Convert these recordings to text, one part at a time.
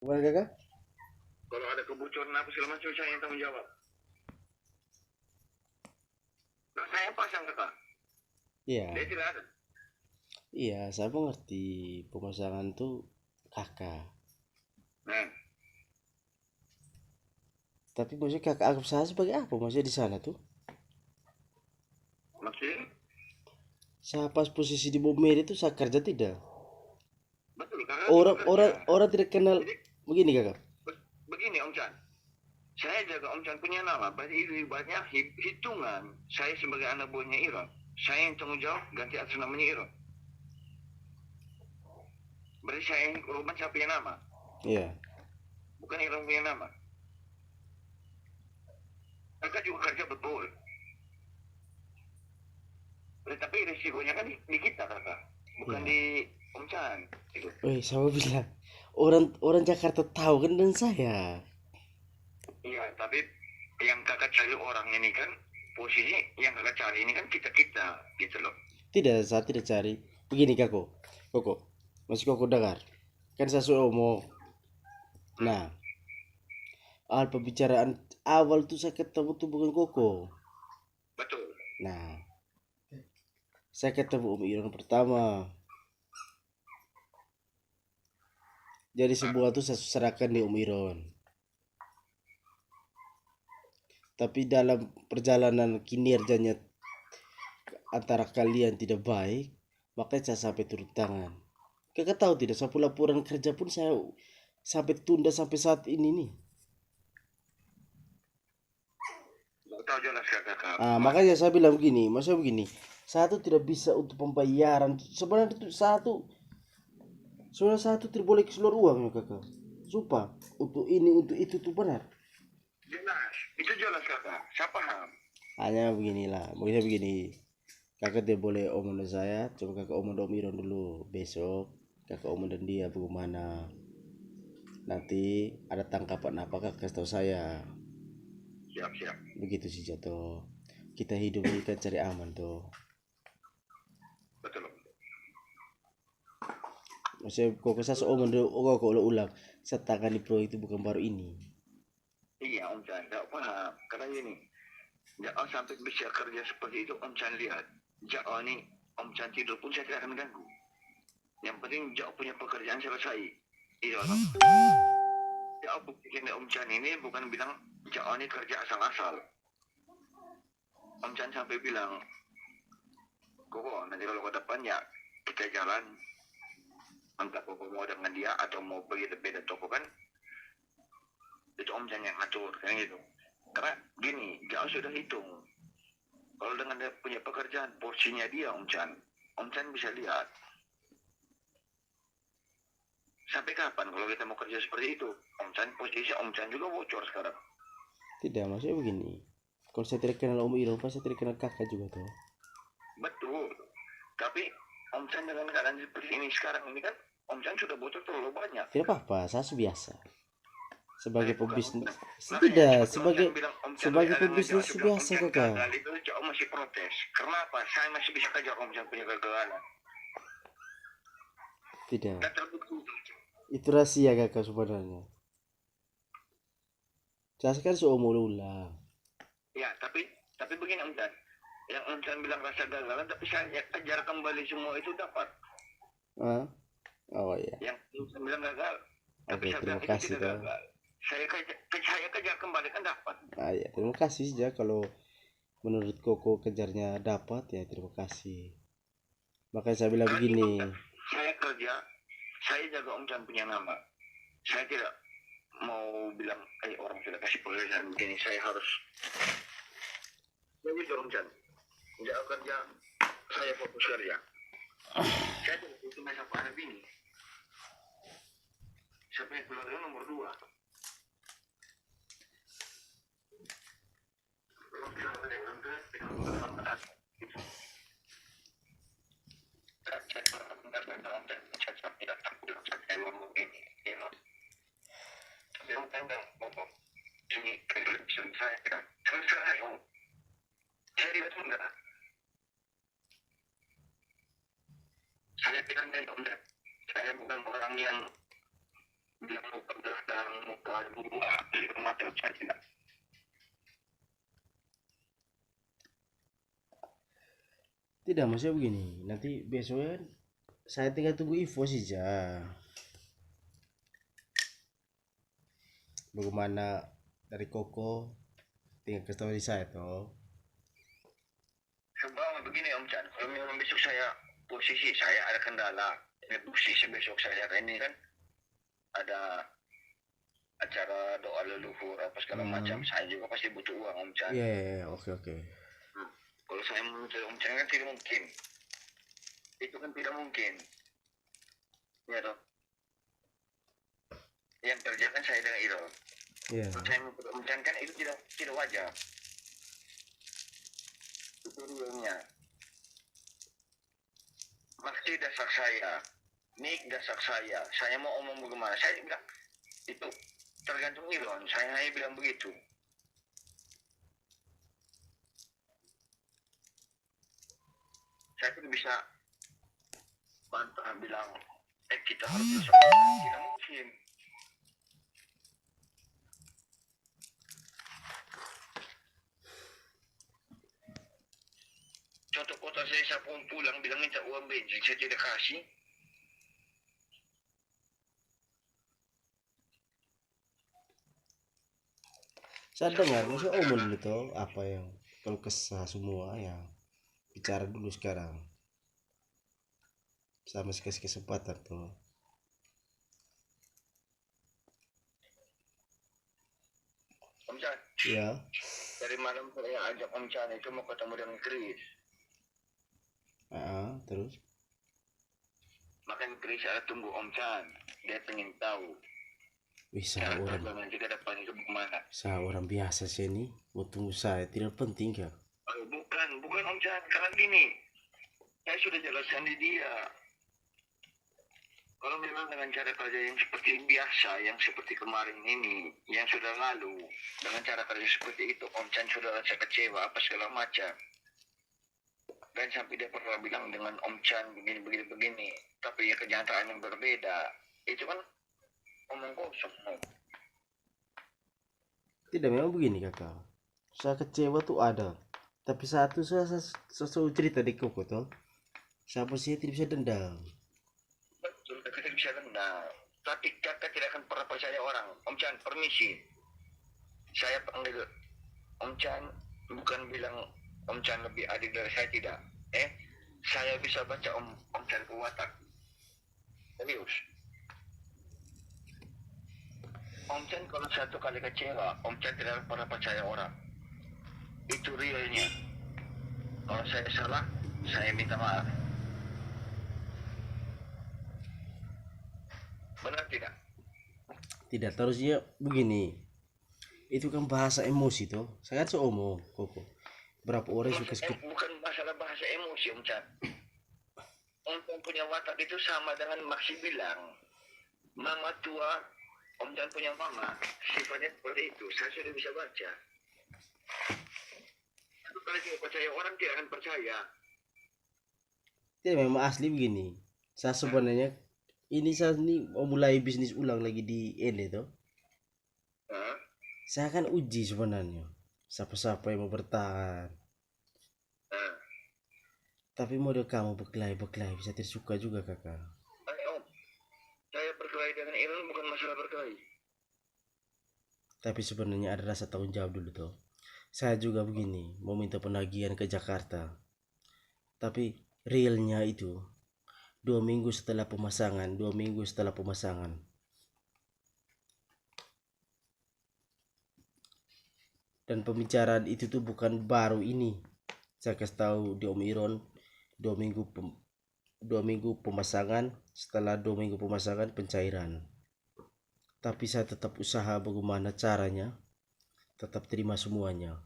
Gimana kakak? Kalau ada kebocoran apa segala macam saya yang tanggung jawab. Nah, saya pasang kakak, dia Iya, tidak ada. iya, saya mengerti pemasangan tuh kakak. Nah, Tapi maksudnya kakak anggap saya sebagai apa? Maksudnya di sana tuh, maksudnya saya pas posisi di Bomer itu saya kerja tidak. betul kakak juga kerja. Orang tidak kenal Jadi begini kakak. begini Om Chan, saya jaga Om Chan punya nama. Berarti itu ibaratnya hitungan. Saya sebagai anak buahnya Iron, saya yang tanggung jawab ganti atas namanya Iron. Berarti saya yang korban saya punya nama, Iya, bukan Iron punya nama. Kakak juga kerja betul. Tapi risikonya kan di kita kakak, bukan iya. di Om Chan. Gitu. Wih, sama bilang orang orang Jakarta tahu kan dan saya. Iya, tapi yang kakak cari orang ini kan posisi yang kakak cari ini kan kita kita gitu loh. Tidak, saya tidak cari. Begini kakak, koko, masih koko dengar. Kan saya sudah omong. Hmm, Nah, awal pembicaraan awal tuh saya ketemu tuh bukan koko. betul. Nah, saya ketemu Om Iron pertama. Jadi Ah, semua tuh saya serahkan di Om Iron. Tapi dalam perjalanan kinerjanya antara kalian tidak baik, makanya saya sampai turun tangan. Kakak tahu tidak, saya laporan kerja pun saya sampai tunda sampai saat ini nih. nggak tahu jelas kakak. Makanya saya bilang begini, maksudnya begini, satu tidak bisa untuk pembayaran. Sebenarnya itu satu tidak boleh keluar uang ya kakak. Sumpah, untuk ini untuk itu tuh benar. Jelas, itu jelas kakak. Saya paham. Hanya beginilah, maksudnya begini, kakak tidak boleh omong dengan saya, coba kakak omong dengan Om Iron dulu. Besok kakak omong dan dia bagaimana. Nanti ada tangkapan apa kakak kasih tahu saya. Siap siap. Begitu sih jatuh. Kita hidup ini kan cari aman tuh. Betul. Maksudnya kok saya seomong dulu, oh kok ulang. Saya tangani proyek itu bukan baru ini. Iya Om Chan, nggak paham. Karena ini, jangan sampai bisa kerja seperti itu Om Chan lihat. Jangan ini Om Chan tidur pun saya tidak akan ganggu. Yang penting jangan punya pekerjaan selesai. Iya loh. Ya buktikan Om Chan ini bukan bilang jangan ini kerja asal-asal. Om Chan sampai bilang, Koko nanti kalau ke depan ya kita jalan, entah Koko mau dengan dia atau mau pergi ke beda toko kan, itu Om Chan yang ngatur kayak gitu. Karena gini, dia sudah hitung. Kalau dengan dia punya pekerjaan, porsinya dia Om Chan bisa lihat. Sampai kapan kalau kita mau kerja seperti itu? Om Chan posisi Om Chan juga bocor sekarang. Tidak, maksudnya begini. Kalau saya tidak kenal Om Iron, pasti saya tidak kenal kakak juga tuh. Betul. Tapi Om Chan dengan keadaan seperti ini sekarang ini kan, Om Chan sudah bocor terlalu banyak. Tidak apa-apa, saya biasa. Sebagai Bukan Om pebisnis, Chan. Makanya tidak, seperti Om Chan sebagai bilang, Om Chan sebagai ada ngejawab, pebisnis saya bilang Om biasa Chan kakak. gagal itu jauh masih protes. Kenapa? Saya masih bisa kejar Om Chan punya kegagalan. Tidak, Dan terbukti itu. itu rahasia kakak sebenarnya. Saya kan seumur ulang. Ya, tapi begini Om Chan. Yang Om Chan bilang rasa gagalan, tapi saya kejar kembali semua itu dapat. Ah, oh iya. Yang Om Chan bilang gagal, tapi Oke, saya terima bilang itu kasih tidak toh. gagal. Saya kejar kembali kan dapat. Ya, terima kasih saja kalau menurut Koko kejarnya dapat ya terima kasih. Makanya saya bilang Karena begini. itu saya kerja, saya jaga Om Chan punya nama. Saya tidak mau bilang, orang sudah kasih pekerjaan begini, saya harus. Jadi Om Chan, jaga kerja, saya fokus kerja. Saya tidak itu masa pada ini. Saya punya keluarga nomor 2. Saya bilang dari Om, saya bukan orang yang bilang mau kerja 2002 mata Om Chan tidak. Tidak, maksudnya begini, nanti besoknya kan saya tinggal tunggu info saja. Bagaimana dari Koko tinggal kasih tahu di saya toh. Sebab begini Om Chan, kalau memang besok saya posisi saya ada kendala, ini posisi besok saya ini kan ada acara doa leluhur apa segala macam, saya juga pasti butuh uang Om Chan. Iya, oke. Kalau saya meminta Om Chan kan tidak mungkin, itu kan tidak mungkin, ya toh. Yang kerja kan saya dengan itu. Iya. Kalau saya meminta Om Chan kan itu tidak wajar. Itu realnya. Maksud dasar saya, nik dasar saya mau omong bagaimana, saya bilang itu tergantung Iron, saya hanya bilang begitu. Saya tidak bisa bantah bilang kita harus bersama, tidak mungkin. Contoh kota saya pun pulang bilang minta uang bensin, saya tidak kasih. Saya dengar maksudnya omong dulu toh apa yang kalau kesah semua ya bicara dulu sekarang. Sama sekali kesempatan tuh. Om Chan, Ya. dari malam saya ajak Om Chan itu mau ketemu dengan Chris. Terus Makanya Chris ada tunggu Om Chan, dia pengen tahu. bisa Cara orang kerja nanti ke depan itu bagaimana? saya orang biasa sih ini mau tunggu saya tidak penting ya. Bukan Om Chan, karena gini, saya sudah jelaskan di dia. Kalau memang dengan cara kerja yang seperti biasa, yang seperti kemarin ini, yang sudah lalu, dengan cara kerja seperti itu, Om Chan sudah rasa kecewa, apa segala macam. Dan sampai dia pernah bilang dengan Om Chan begini. Tapi ya kenyataan yang berbeda. Itu kan omong kosong. Tidak, memang begini kakak. Saya kecewa tuh ada. Tapi satu saya selalu cerita di Koko tuh. Siapa sih tidak bisa dendam. Betul, kakak tidak bisa dendam. Tapi kakak tidak akan pernah percaya orang. Om Chan, permisi. Saya panggil Om Chan, bukan bilang Om Chan lebih adik dari saya, tidak. Saya bisa baca Om Chan ke watak. Serius. Om Chan kalau satu kali kecewa, Om Chan tidak pernah percaya orang. Itu realnya. Kalau saya salah, saya minta maaf. Benar tidak? Tidak, terusnya begini. Itu kan bahasa emosi tuh. Saya kan seomong Koko. Berapa orang suka skip. Bukan masalah bahasa emosi Om Chan. Om Chan punya watak itu sama dengan Maxi bilang. Mama tua, Om Chan punya mama. Sifatnya seperti itu. Saya sudah bisa baca. Tapi kalau tidak percaya orang tidak akan percaya. Tidak, memang asli begini. Saya sebenarnya saya mau mulai bisnis ulang lagi di ini tuh. Saya akan uji sebenarnya. Siapa-siapa yang mau bertahan. Tapi model kamu berkelahi bisa tersuka juga kakak. Om, saya berkelahi dengan Iron bukan masalah berkelahi. Tapi sebenarnya ada rasa tanggung jawab dulu tuh. Saya juga begini, mau minta penagihan ke Jakarta. Tapi realnya itu 2 minggu setelah pemasangan. Dan pembicaraan itu tuh bukan baru ini. Saya kasih tahu di Om Iron 2 minggu pemasangan. Setelah 2 minggu pemasangan pencairan. Tapi saya tetap usaha bagaimana caranya tetap terima semuanya.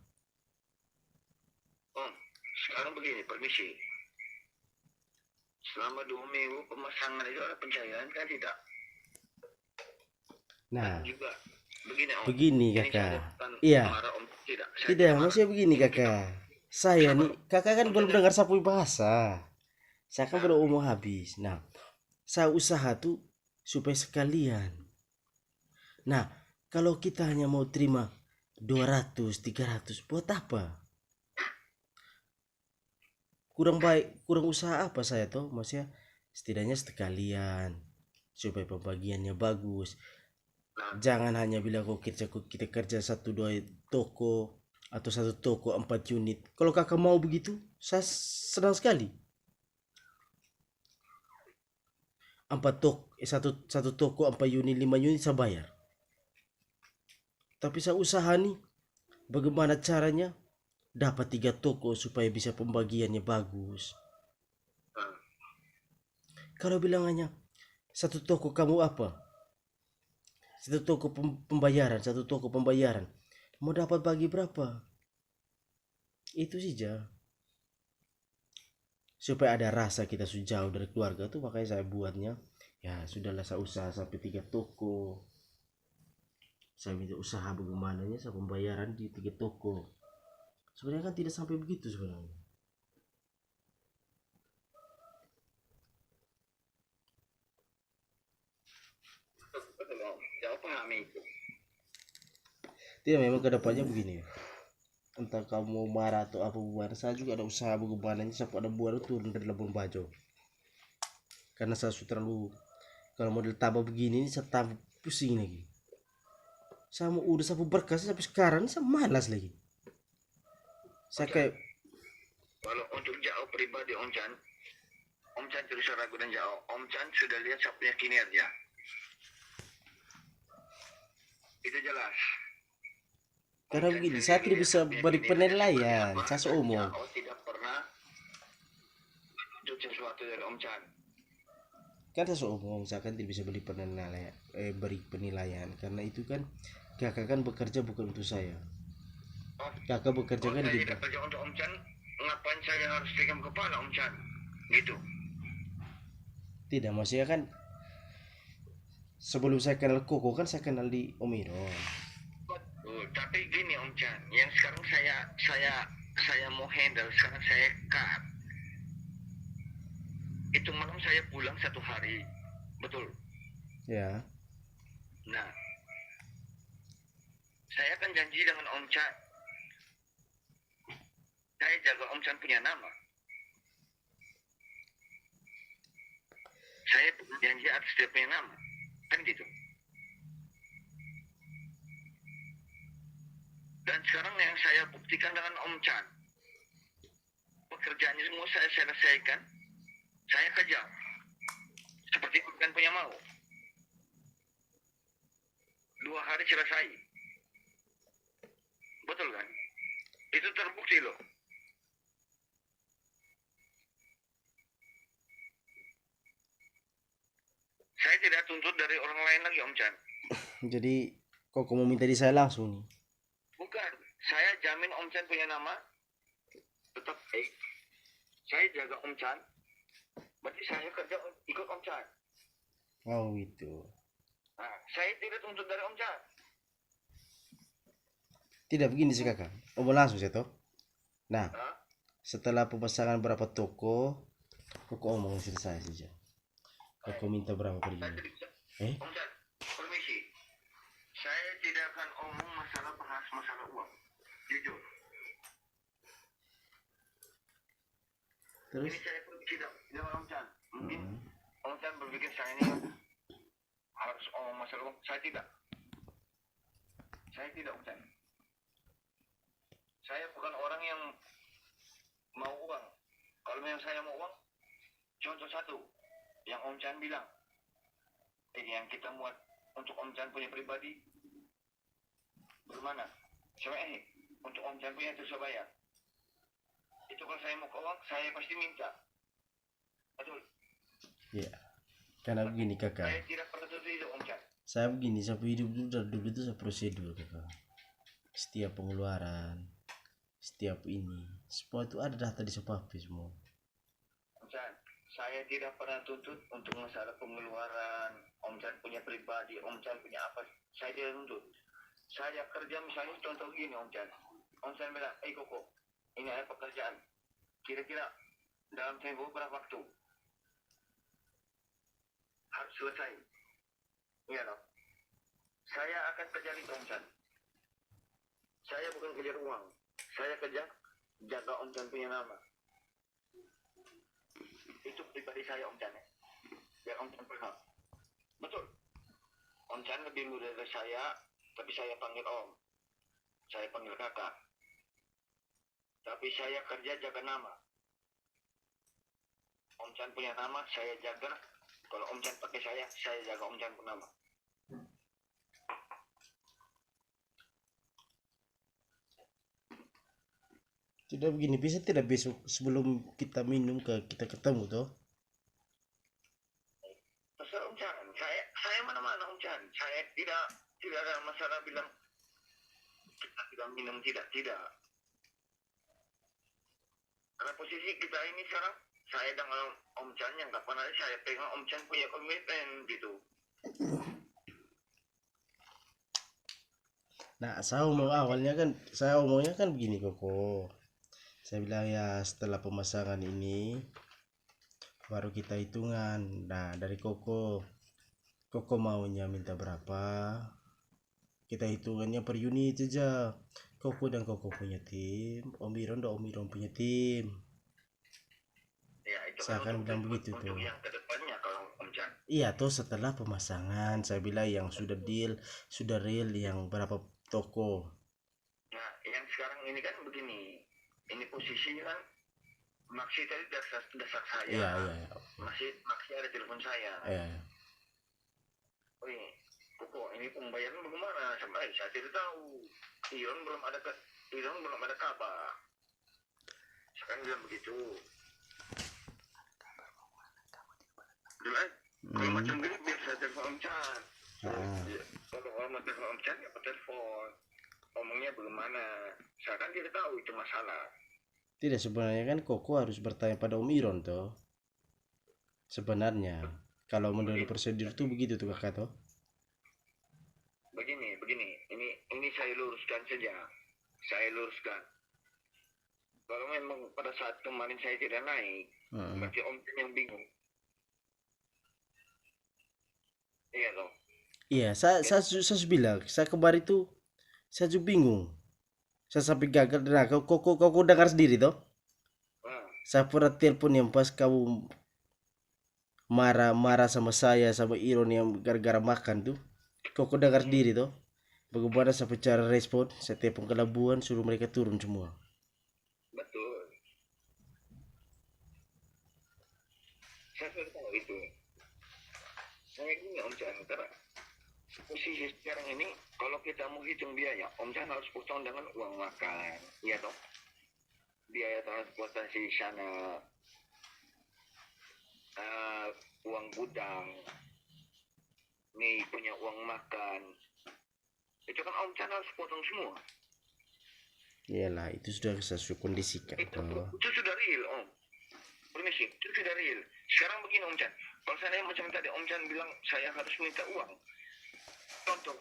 Sekarang begini, permisi. Selama 2 minggu pemasangan itu ada pencairan kan tidak? Nah, juga begini kakak. Iya. Tidak, maksudnya begini kakak. Saya nih, kakak kan belum dengar sapu bahasa. Saya kan belum umur habis. Nah, saya usaha tuh supaya sekalian. Nah, Kalau kita hanya mau terima 200, 300, buat apa? Kurang baik, kurang usaha apa saya tuh? Maksudnya setidaknya sekalian supaya pembagiannya bagus. Nah, Jangan hanya bilang kok kita kerja satu dua toko atau satu toko 4 unit. Kalau kakak mau begitu, saya senang sekali. Satu toko 4 unit 5 unit saya bayar. Tapi saya usaha nih, bagaimana caranya dapat 3 toko supaya bisa pembagiannya bagus. nah, Kalau bilang hanya satu toko kamu apa? Satu toko pembayaran. Mau dapat bagi berapa? Itu saja. Supaya ada rasa kita sudah jauh dari keluarga tuh, makanya saya buatnya. Ya sudahlah, saya usaha sampai 3 toko. Saya minta usaha bagaimananya saya pembayaran di 3 toko. Sebenarnya kan tidak sampai begitu sebenarnya. betul Om. Jauh pahami itu. Tidak, memang kedepannya begini. Entah kamu mau marah atau apa buat, saya juga ada usaha bagaimananya sampai ada buat turun dari Labuan Bajo. Karena saya sudah terlalu, kalau model tambah begini ini saya tambah pusing lagi. Saya mau udah sapu berkas sampai sekarang saya malas lagi. Saya kayak Kalau untuk jauh pribadi Om Chan tidak usah ragu dan jauh. Om Chan sudah lihat saya punya kinerja. Itu jelas. karena begini, saya tidak bisa beri penilaian. Saya seumum. Jauh tidak pernah tunjuk sesuatu dari Om Chan. Kan saya seumum, saya kan tidak bisa beri penilaian karena itu kan kakak kan bekerja bukan untuk saya. Oh, Kakak bekerja kan saya di tidak kerja untuk Om Chan. Ngapain saya harus pegang kepala Om Chan? Gitu. tidak, maksudnya kan sebelum saya kenal Koko kan saya kenal di Om Iron. Tapi gini Om Chan, yang sekarang saya mau handle, sekarang saya cut. Itu malam saya pulang 1 hari, betul. Ya, Nah, saya kan janji dengan Om Chan, saya jaga Om Chan punya nama. Saya janji atas dia punya nama, kan gitu. Dan sekarang yang saya buktikan dengan Om Chan, pekerjaannya semua saya selesaikan, saya kejar. Seperti bukan punya mau. 2 hari selesai. Betul kan? Itu terbukti loh. Saya tidak tuntut dari orang lain lagi Om Chan. jadi Koko mau minta di saya langsung nih. Bukan, saya jamin Om Chan punya nama tetap baik. Saya jaga Om Chan. Berarti saya kerja ikut Om Chan. Oh itu. Nah, saya tidak tuntut dari Om Chan. Tidak begini sih kakak. Oh langsung saya toh. Nah, Hah? setelah pemasangan berapa toko, Koko omong selesai saja. Koko minta berapa per Saya unit? tidak bisa. Eh? Om Chan, permisi. Saya tidak akan omong bahas masalah uang. Jujur. Terus? Ini saya pun tidak Om Chan. Mungkin Hmm. Om Chan berpikir saya ini harus omong masalah uang. Saya tidak. Saya tidak Om Chan. Saya bukan orang yang mau uang. Kalau memang saya mau uang, contoh satu yang Om Chan bilang, yang kita buat untuk Om Chan punya pribadi, bagaimana? Coba ini untuk Om Chan punya itu saya bayar. Itu kalau saya mau ke uang, saya pasti minta. Betul. Ya. Karena begini kakak. Saya tidak pernah tertuju Om Chan. Saya begini, saya hidup dulu itu saya prosedur kakak. Setiap pengeluaran, setiap ini, semua itu ada data di Sepapi semua. Om Chan, saya tidak pernah tuntut untuk masalah pengeluaran. Om Chan punya pribadi, Om Chan punya apa, saya tidak tuntut. Saya kerja misalnya contoh gini Om Chan. Om Chan bilang, Koko, ini ada pekerjaan. Kira-kira dalam tempo berapa waktu? Harus selesai. Iya dong. Saya akan kejar itu Om Chan. Saya bukan kejar uang. Saya kejar jaga Om Chan punya nama. Itu pribadi saya Om Chan ya. Biar Om Chan paham. Betul. Om Chan lebih muda dari saya, tapi saya panggil Om. Saya panggil kakak. Tapi saya kerja jaga nama. Om Chan punya nama, saya jaga. Kalau Om Chan pakai saya jaga Om Chan pun nama. Tidak begini, bisa tidak besok sebelum kita minum kita ketemu toh? Terserah Om Chan. Saya mana-mana Om Chan. Saya tidak ada masalah bilang kita tidak minum, tidak. Karena posisi kita ini sekarang, saya dengan Om Chan yang kapan hari saya pegang Om Chan punya komitmen gitu. Nah, saya omongnya kan begini Koko. Saya bilang ya setelah pemasangan ini baru kita hitungan. Nah, dari Koko maunya minta berapa? Kita hitungannya per unit saja. Koko dan Koko punya tim, Om Iron punya tim. Ya, itu Saya akan bilang begitu untuk tuh. yang kedepannya kalau Om Chan. Iya tuh setelah pemasangan saya bilang yang sudah deal, sudah real yang berapa toko. Nah, yang sekarang ini kan begini. Ini posisinya kan Maxi tadi dasar saya. Iya. Maxi ada telepon saya. Iya. Wih, Koko, ini pembayaran bagaimana? Saya tidak tahu. Iron belum ada kabar. Sekarang bilang begitu. Jelas? Kalau macam gini biar saya telepon Om Chan. Kalau orang mau telepon Om Chan, ya telepon. Ngomongnya bagaimana? Saya kan tidak tahu itu masalah. Tidak, sebenarnya kan Koko harus bertanya pada Om Iron toh. Sebenarnya kalau menurut prosedur tuh begitu tuh kakak toh. Begini. Ini saya luruskan saja. Saya luruskan. Kalau memang pada saat kemarin saya tidak naik, berarti Om Chan yang bingung. Iya toh. Iya, saya bilang, saya kemarin tuh saya juga bingung. Saya sampai gagal. Nah, koko dengar sendiri toh. Saya pernah telepon yang pas kamu marah sama saya sama Iron yang gara-gara makan tuh. Koko dengar sendiri toh. Bagaimana saya cara respon? Saya telepon ke Labuan suruh mereka turun semua. Betul. Saya sudah tahu itu. Saya gini Om Chan, karena posisi sekarang ini kalau kita mau hitung biaya, Om Chan harus potong dengan uang makan, iya toh? Biaya transportasi sana, uang gudang, nih punya uang makan, itu kan Om Chan harus potong semua. Iyalah, itu sudah saya kondisikan. Itu sudah real Om. Permisi, itu sudah real. Sekarang begini Om Chan, kalau saya macam tadi Om Chan bilang saya harus minta uang. Contoh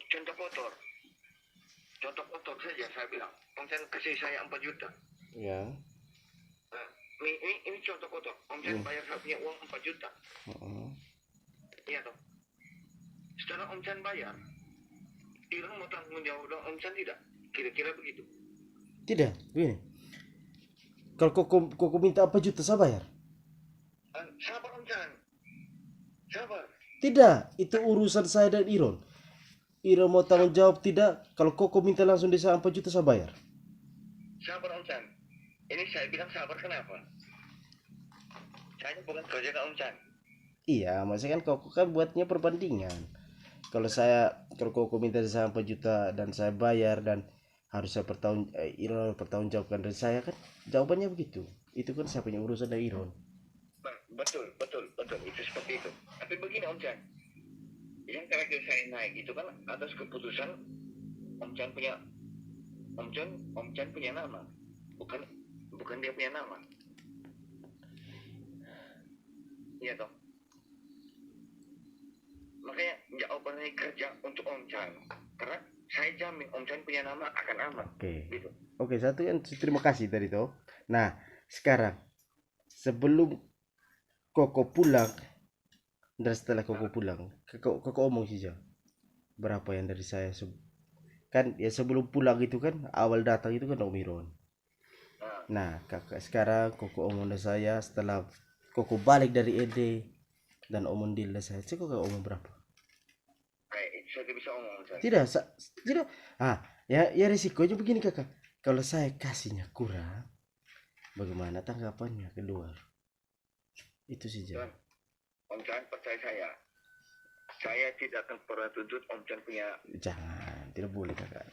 kotor saja saya bilang. Om Chan kasih saya 4 juta. Ya. Ini contoh kotor. Om Chan bayar saya punya uang 4 juta. Iya toh. Setelah Om Chan bayar, Iron mau tanggung jawab dong Om Chan tidak? Kira-kira begitu. Tidak, begini. Kalau koko minta 4 juta saya bayar. Sabar Om Chan. Sabar. Tidak, itu urusan saya dan Iron. Iron mau tanggung jawab tidak? Kalau Koko minta langsung desa 4 juta saya bayar. Sabar Om Chan. Ini saya bilang sabar kenapa? Saya bukan kerja ke Om Chan. Iya, maksudnya kan Koko kan buatnya perbandingan. Kalau Koko minta desa 4 juta dan saya bayar dan harus saya Iron pertanggungjawabkan dari saya kan jawabannya begitu. Itu kan saya punya urusan dari Iron. Betul. Itu seperti itu. Tapi begini Om Chan. Yang terakhir saya naik itu kan atas keputusan Om Chan punya nama. Bukan dia punya nama. Iya toh. Makanya jawabannya kerja untuk Om Chan. Karena saya jamin Om Chan punya nama akan aman. Gitu. Oke, satu kan terima kasih tadi toh. Nah, sekarang sebelum Koko pulang dan setelah Koko pulang, Koko omong saja. berapa yang dari saya kan ya sebelum pulang itu kan awal datang itu kan Om Iron. Nah, Nah kakak sekarang koko omong dari saya setelah koko balik dari ED dan omong deal dari saya kok kakak omong berapa? itu saya tidak bisa omong Om Chan. Tidak tidak ya risikonya begini kakak, kalau saya kasihnya kurang bagaimana tanggapannya kedua, itu saja. Tuan, Om Chan percaya saya tidak akan pernah tuntut Om Chan punya. Jangan, tidak boleh kakak.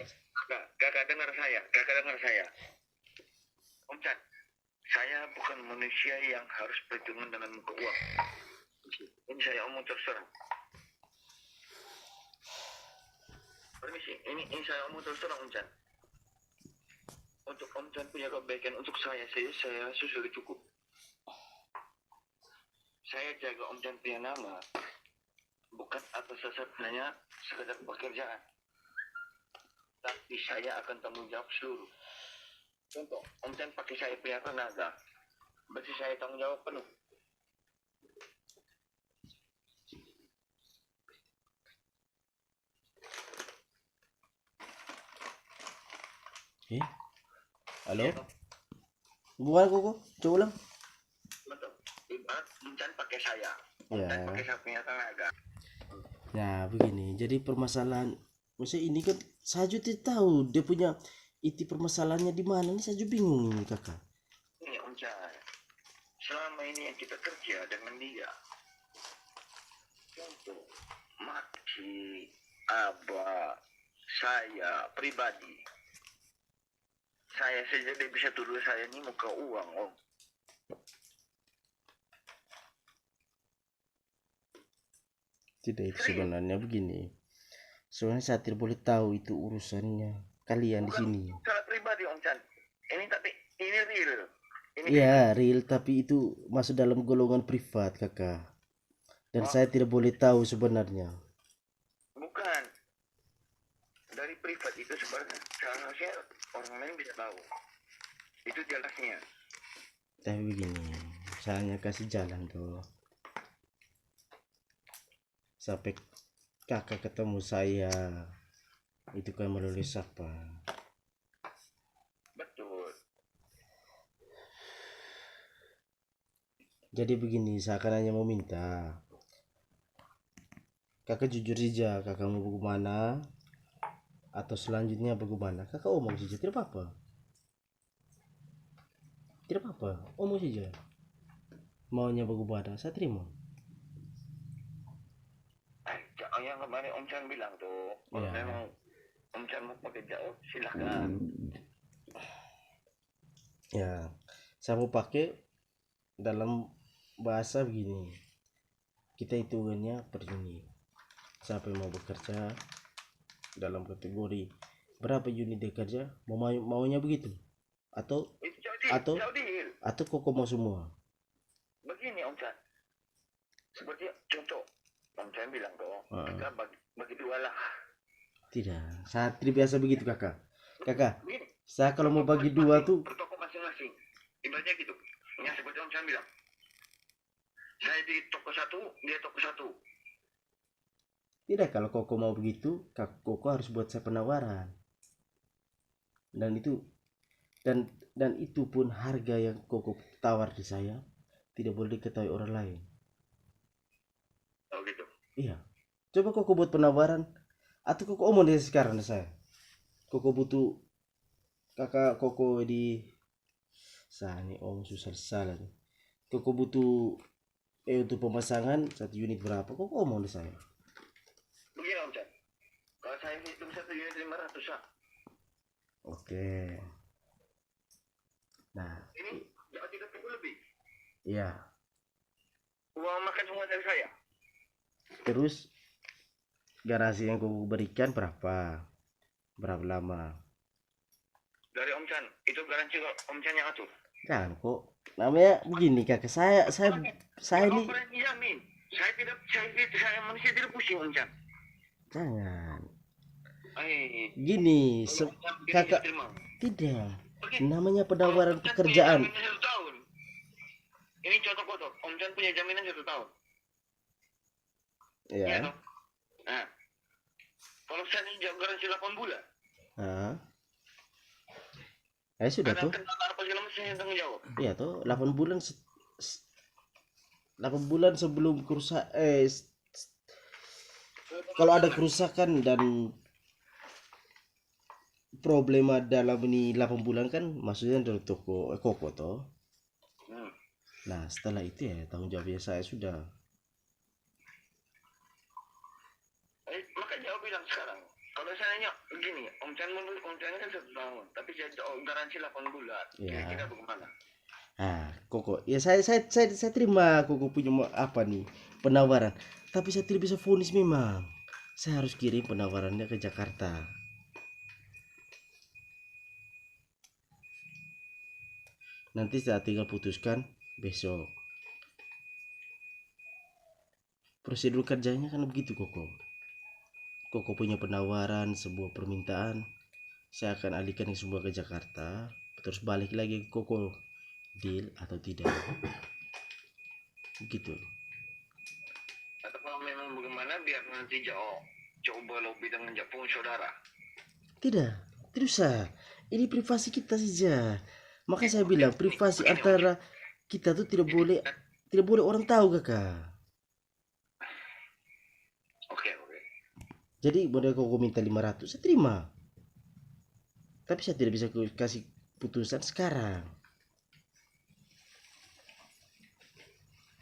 Kakak dengar saya. Om Chan, saya bukan manusia yang harus perhitungan dengan muka uang. Ini saya omong terus terang. Permisi, ini saya omong terus terang Om Chan. Untuk Om Chan punya kebaikan untuk saya sudah cukup. Saya jaga Om Chan punya nama bukan atas dasar hanya sekedar pekerjaan, tapi saya akan tanggung jawab seluruh. Contoh, Om Chan pakai saya punya tenaga, berarti saya tanggung jawab penuh. Halo, Ya, bukan koko, coba ulang. betul. Ibarat Om Chan pakai saya, Om Ya. Chan pakai saya punya tenaga. Nah begini, jadi permasalahan, maksudnya ini kan saya juga tidak tahu dia punya inti permasalahannya di mana, ini saya juga bingung ini kakak. Ini Om Chan, selama ini yang kita kerja dengan dia, contoh, Maki, Abah, saya pribadi, saya saja dia bisa tuduh saya ini muka uang Om. Tidak, itu sebenarnya begini, soalnya saya tidak boleh tahu itu urusannya kalian di sini. Salah pribadi Om Chan. Ini tapi ini real. Ini Iya real, tapi itu masuk dalam golongan privat kakak, dan Oh. saya tidak boleh tahu sebenarnya. bukan dari privat itu sebenarnya seharusnya orang lain bisa tahu. Itu jelasnya. Tapi begini, saya hanya kasih jalan tuh sampai kakak ketemu saya itu kan melalui siapa. Betul. Jadi begini, saya akan hanya mau minta kakak jujur saja, kakak mau bagaimana atau selanjutnya bagaimana, kakak omong saja, tidak apa-apa, tidak apa-apa, omong saja maunya bagaimana, saya terima. Yang kemarin Om Chan bilang tuh, kalau Ya. memang Om Chan mau pakai jauh, silahkan. Ya, saya mau pakai dalam bahasa begini, kita hitungannya per unit. Siapa yang mau bekerja dalam kategori berapa unit dia kerja, maunya begitu atau Itu jauh deal. atau koko mau semua. Begini Om Chan. Seperti contoh, Om Chan bilang tuh, kita bagi dua lah. Tidak, saya tidak biasa begitu kakak. Begini. Saya kalau mau bagi dua tuh Bertoko masing-masing. Ibaratnya gitu. Ya seperti Om Chan bilang. Saya di toko satu, dia toko satu. tidak, kalau koko mau begitu, koko harus buat saya penawaran. Dan itu dan itu pun harga yang koko tawar di saya tidak boleh diketahui orang lain. Oh gitu. Iya. Coba koko buat penawaran atau koko omong dari sekarang saya. Koko butuh kakak koko di saya nih om susah salah nih. Koko butuh untuk pemasangan 1 unit berapa? Koko omong di saya. Begini Om Chan. Kalau saya hitung 1 unit 500 lah. Oke. Nah, Ini jangan 30 lebih. iya. Uang makan semua dari saya. Terus garasi yang koko berikan berapa? Berapa lama? Dari Om Chan. Itu garansi Om Chan yang atur. Jangan kok. Namanya begini kakak, saya ini Om berani jamin. Saya manusia tidak pusing Om Chan. jangan. Gini, Gini, kakak tidak. Namanya penawaran pekerjaan. Ini contoh kotor. Om Chan punya jaminan 1 tahun. Ya. Nah, Kalau saya sejak garansi 8 bulan. Nah, sudah Karena tuh. kendala apa segala macam saya tanggung jawab. Iya tuh, 8 bulan 8 bulan sebelum kalau ada kerusakan dan problema dalam ini 8 bulan kan maksudnya dari toko Koko toh. Nah, setelah itu ya tanggung jawabnya saya sudah. Maka jawab bilang sekarang. Kalau saya nanya begini, Om Chan kan 1 tahun, tapi saya garansi 8 bulan. Ya. Kira-kira bagaimana? Koko, ya saya terima Koko punya apa nih penawaran, tapi saya tidak bisa vonis memang. Saya harus kirim penawarannya ke Jakarta. Nanti saya tinggal putuskan besok. Prosedur kerjanya kan begitu Koko. Koko punya penawaran, sebuah permintaan, saya akan alihkan semua ke Jakarta, terus balik lagi ke Koko, deal atau tidak. Begitu. Atau kalau memang bagaimana biar nanti coba lobby dengan Jepang saudara. Tidak usah. Ini privasi kita saja. Maka saya bilang privasi antara kita tuh tidak boleh orang tahu kakak. Oke. Jadi modal kau minta 500 saya terima. Tapi saya tidak bisa kasih putusan sekarang.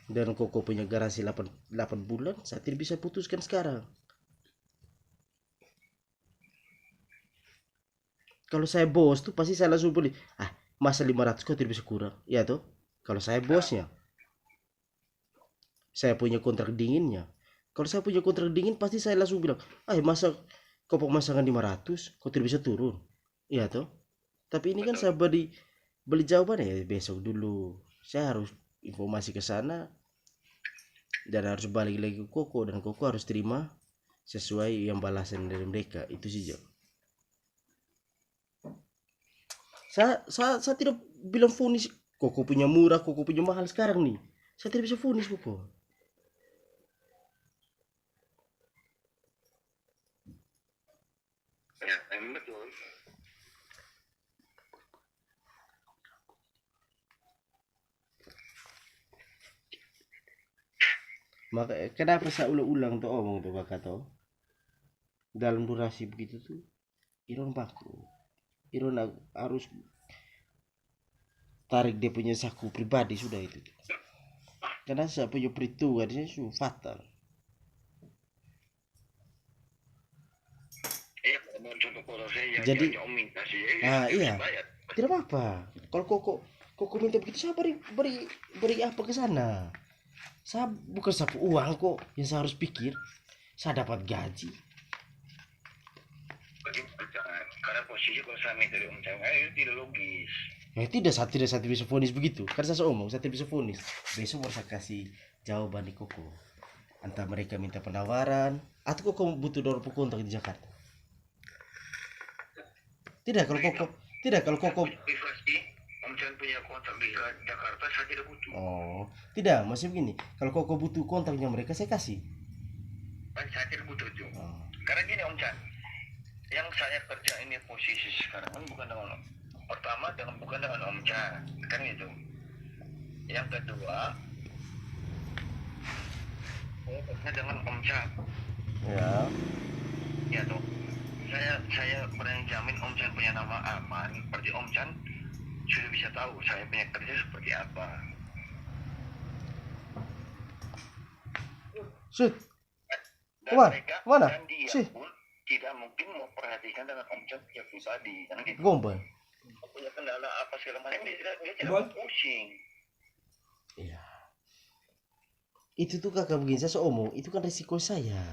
Dan koko punya garansi 8 bulan, saya tidak bisa putuskan sekarang. Kalau saya bos tuh pasti saya langsung beli. Masa 500 kok tidak bisa kurang? Ya tuh. Kalau saya bosnya. Saya punya kontrak dinginnya. Kalau saya punya kontrak dingin pasti saya langsung bilang, masa kau pemasangan 500 kok tidak bisa turun? Iya tuh. Tapi ini kan saya beli jawaban ya besok dulu. Saya harus informasi ke sana dan harus balik lagi ke Koko, dan Koko harus terima sesuai yang balasan dari mereka. Itu saja. Saya tidak bilang vonis Koko punya murah, Koko punya mahal sekarang nih. Saya tidak bisa vonis Koko. Ya, betul. Maka kenapa saya ulang-ulang tuh omong tuh kakak tuh dalam durasi begitu tuh Iron baku. Iron harus tarik dia punya saku pribadi sudah itu. Karena saya punya perhitungan ini sudah fatal. Jadi iya tidak apa-apa. Kalau Koko minta begitu saya beri apa ke sana. Saya bukan sapu uang kok yang saya harus pikir. Saya dapat gaji. Karena posisi kalau saya minta dari Om Chan itu tidak logis. Saya tidak bisa vonis begitu. Karena saya omong saya tidak bisa vonis. Besok harus saya kasih jawaban di Koko. Entah mereka minta penawaran atau Koko butuh dorong kontrak di Jakarta. Tidak kalau Koko privasi Om Chan punya kontrak di Jakarta saya tidak butuh. Tidak, masih begini. Kalau Koko butuh kontraknya mereka saya kasih. Saya tidak butuh itu. Karena gini Om Chan, yang saya kerja ini posisi sekarang kan bukan dengan Om Chan, kan gitu. Yang kedua, saya kerja dengan Om Chan. Ya tuh. Saya berani jamin Om Chan punya nama aman. Berarti Om Chan sudah bisa tahu saya punya kerja seperti apa. Mana? Dan dia pun tidak mungkin memperhatikan dengan Om Chan punya pribadi. Kan gitu. Gombal. Punya kendala apa segala macam dia tidak pusing. Iya. Itu tuh kakak begini saya omong itu kan risiko saya.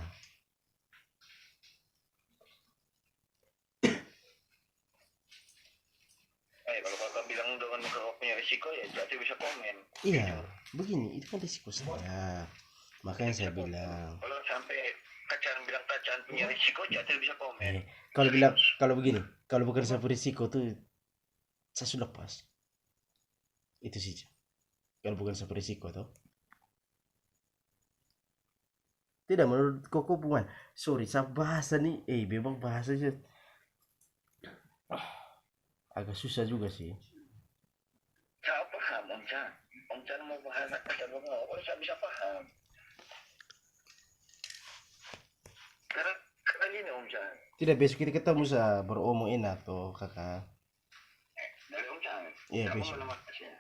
Kalau kakak bilang dengan kakak punya risiko ya jadi bisa komen. Iya, begini itu kan risiko saya. Makanya saya bilang. Kalau sampai kacan punya risiko jadi bisa komen. Kalau begini, kalau bukan saya risiko tuh saya sudah lepas. Itu sih. Kalau bukan saya risiko tuh. Tidak, menurut Koko bukan. Sorry, saya bahasa nih. Memang bahasanya agak susah juga sih. Saya paham Om Chan. Om Chan mau bahasa kata apa? Saya bisa paham. Karena gini Om Chan. Tidak, besok kita ketemu sa beromong enak tuh kakak. Dari Om Chan. Iya, Kamu besok. mana makasnya?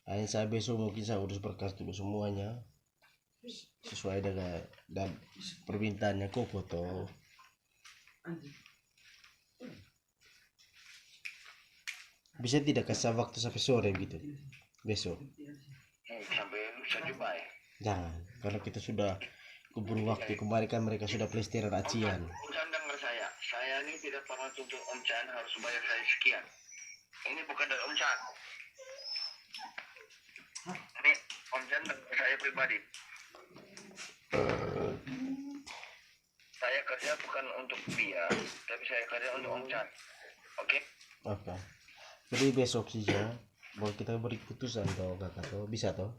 Hanya saya besok mungkin saya urus berkas dulu semuanya sesuai dengan dan permintaannya Koko toh. Bisa tidak kasih waktu sampai sore gitu besok? Sampai lusa juga ya. Jangan, karena kita sudah keburu waktu. Kemarin kan mereka sudah pelestiran acian. Om Chan dengar saya. Saya ini tidak pernah tuntut Om Chan harus bayar saya sekian. Ini bukan dari Om Chan. Ini Om Chan dengar saya pribadi. Saya kerja bukan untuk dia, tapi saya kerja untuk Om Chan. Oke? Oke. Jadi besok saja boleh kita beri putusan toh kakak toh, bisa toh?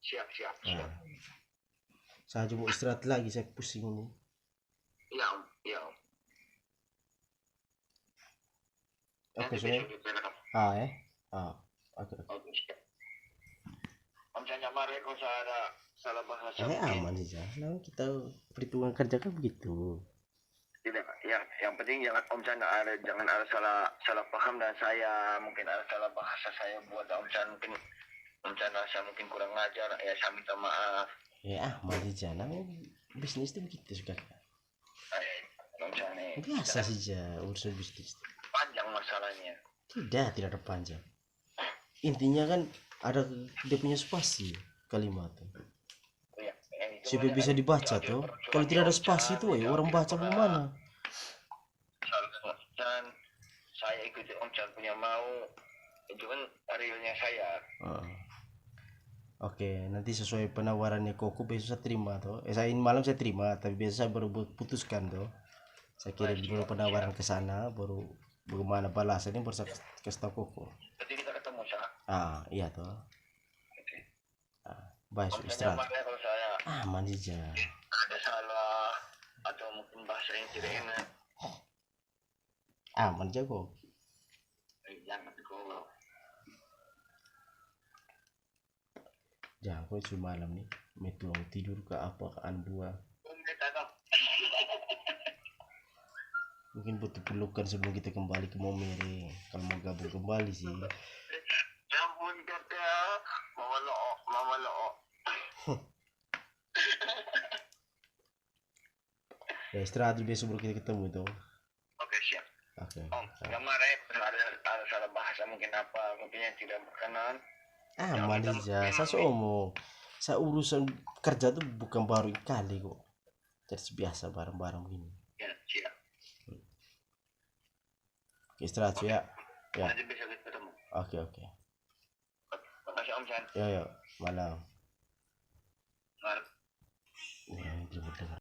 Siap. Nah, saya coba istirahat lagi, saya pusing ini. Iya Om. Iya Om. Oke, Nanti sudah. besok kita rekam. Oke. Oke, siap. Om Chan jangan marah kalau saya ada salah bahasa. Aman saja. Nah, kita perhitungan kerja kan begitu. Tidak, yang penting jangan ada salah paham dan saya mungkin ada salah bahasa saya buat Om Chan mungkin Om Chan rasa mungkin kurang ngajar ya saya minta maaf. Aman saja. Nah, bisnis itu begitu suka. Om Chan Biasa saja urusan bisnis. panjang masalahnya. Tidak ada panjang. Intinya kan ada dia punya spasi kalimat tuh. Supaya bisa dibaca tuh. Kalau tidak ada spasi tuh ya orang baca bagaimana? Dan saya ikuti Om Chan punya mau itu kan realnya saya. Oke, nanti sesuai penawarannya Koko besok saya terima tuh. Saya ini malam saya terima, tapi biasa baru putuskan tuh. Saya kirim dulu penawaran ke sana, baru bagaimana balasannya baru saya kasih tahu Koko. Jadi kita ketemu Sa. Iya tuh. Baik, Om Chan istirahat. kalau saya Aman saja. ada salah atau mungkin bahasa yang tidak enak. Aman jago. Jangan kau. Jangan kau cuma malam nih. Metuang tidur ke apa ke dua. Mungkin butuh pelukan sebelum kita kembali ke Momere. Kalau mau gabung kembali sih. Ampun kakak, mama lo. Ya istirahat dulu besok baru kita ketemu tuh. Oke siap. Oke. Om, jangan marah ya. Ada salah bahasa mungkin apa mungkin yang tidak berkenan. Aman saja. Saya omong. Saya urusan kerja tuh bukan baru kali kok. Jadi biasa bareng-bareng begini. Ya siap. Istirahat ya. Ya. Nanti bisa kita ketemu. Oke. Makasih Om Chan. Ya. Malam. Malam. Ya, itu betul.